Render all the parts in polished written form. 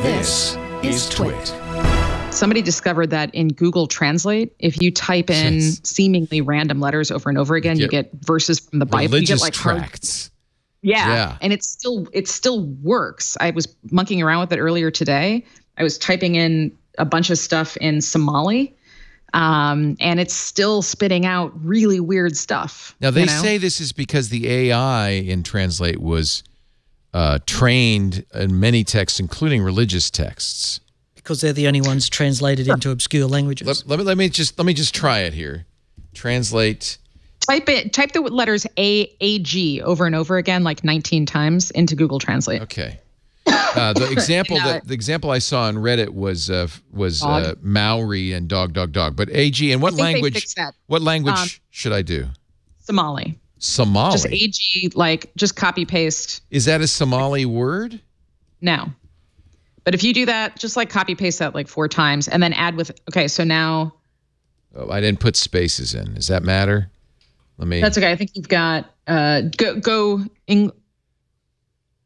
This is TWiT. Somebody discovered that in Google Translate, if you type in seemingly random letters over and over again, you get verses from the Bible. You get like tracts. Yeah. And it still works. I was monkeying around with it earlier today. I was typing in a bunch of stuff in Somali, and it's still spitting out really weird stuff. Now, they say this is because the AI in Translate was trained in many texts, including religious texts. Because they're the only ones translated into obscure languages. Let me just try it here. Translate. Type the letters A-G over and over again, like 19 times into Google Translate. Okay. The example I saw on Reddit was Maori and dog. But AG, and what language? What language should I do? Somali. Somali. Just AG, like just copy paste. Is that a Somali word? No. But if you do that, just like copy paste that like 4 times and then add with, okay, so now. Oh, I didn't put spaces in. Does that matter? That's okay. I think you've got,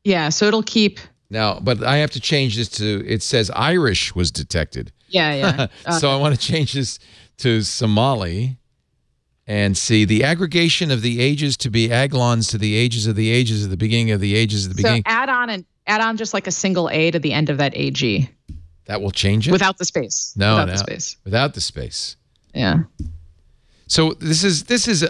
yeah, so it'll keep. Now, but I have to change this to, it says Irish was detected. Yeah. So I want to change this to Somali and see the aggregation of the ages to be aglons to the ages of the ages of the beginning of the ages of the beginning. So add on just like a single A to the end of that AG. That will change it? Without the space. No, the space. Without the space. Yeah. So this is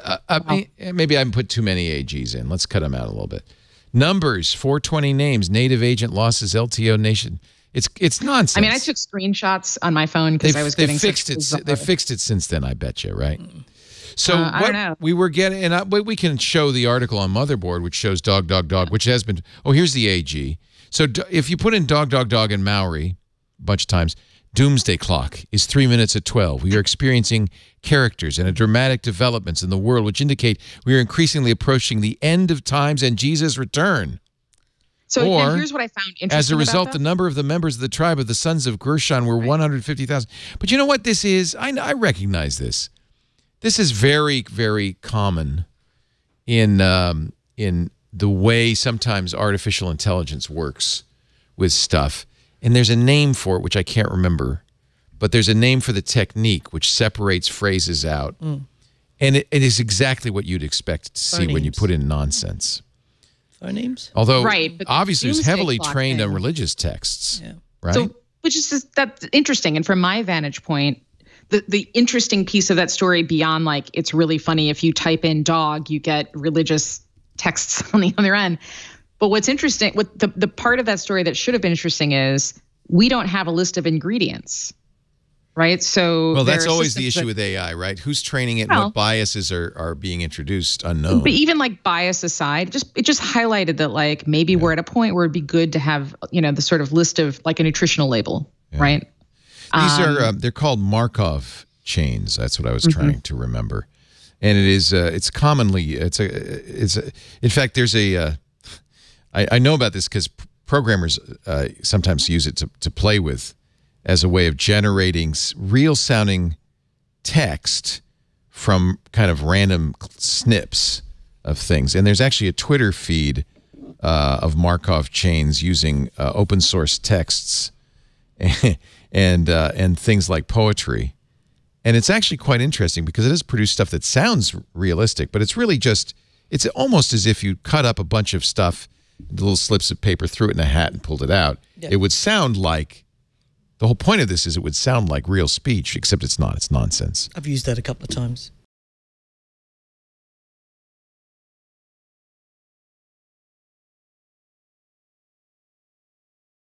maybe I put too many AGs in. Let's cut them out a little bit. Numbers, 420 names, native agent losses, LTO nation. It's nonsense. I mean, I took screenshots on my phone because I was getting They fixed it since then, I bet you, right? So I don't know. We were getting, and we can show the article on Motherboard, which shows dog, which has been, here's the AG. So if you put in dog in Maori a bunch of times, Doomsday Clock is 3 minutes at 12. We are experiencing characters and dramatic developments in the world which indicate we are increasingly approaching the end of times and Jesus' return. So here's what I found interesting. As a result, the number of the members of the tribe of the sons of Gershon were 150,000. But you know what this is? I recognize this. This is very, very common in the way sometimes artificial intelligence works with stuff. And there's a name for it, which I can't remember. But there's a name for the technique which separates phrases out. And it is exactly what you'd expect to see when you put in nonsense. Phonemes? Although, obviously, it's heavily trained on religious texts. Yeah. Right? So, which is that's interesting. And from my vantage point, the interesting piece of that story beyond like it's really funny if you type in dog, you get religious texts on the other end. But what's interesting, the part of that story that should have been interesting is we don't have a list of ingredients, right? So that's always the issue with AI, right? Who's training it? And what biases are being introduced? Unknown. But even like bias aside, it just highlighted that like maybe we're at a point where it'd be good to have the sort of list of like a nutritional label, right? These are they're called Markov chains. That's what I was trying to remember, and it is it's commonly in fact there's a I know about this because programmers sometimes use it to play with as a way of generating real-sounding text from kind of random snips of things. And there's actually a Twitter feed of Markov chains using open-source texts and things like poetry. And it's actually quite interesting because it does produce stuff that sounds realistic, but it's really just, it's almost as if you cut up a bunch of stuff, little slips of paper, threw it in a hat and pulled it out. Yeah. It would sound like, the whole point of this is it would sound like real speech, except it's not. It's nonsense. I've used that a couple of times.